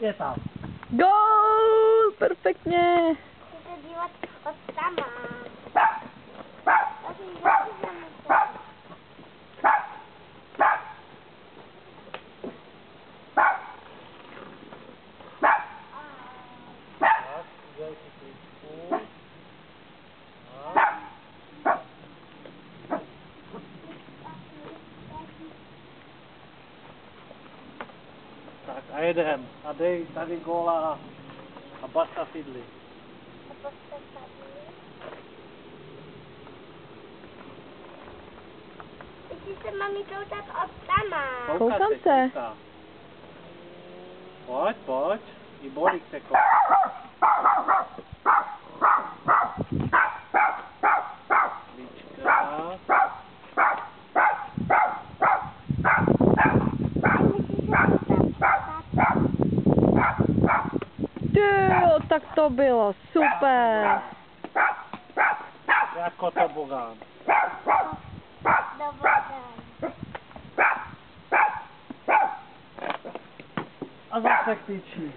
Je tam. Gól! Perfektně! Musíte dívat od tama. Tak a jedem. A dej tady góla a basta fidli. Když se mami koukat od tama. Koukám se. Kouká. Pojď, pojď. I bolík se kouká. Lička. Jo, tak to bylo super. Jako tobogán. A zase k tyči.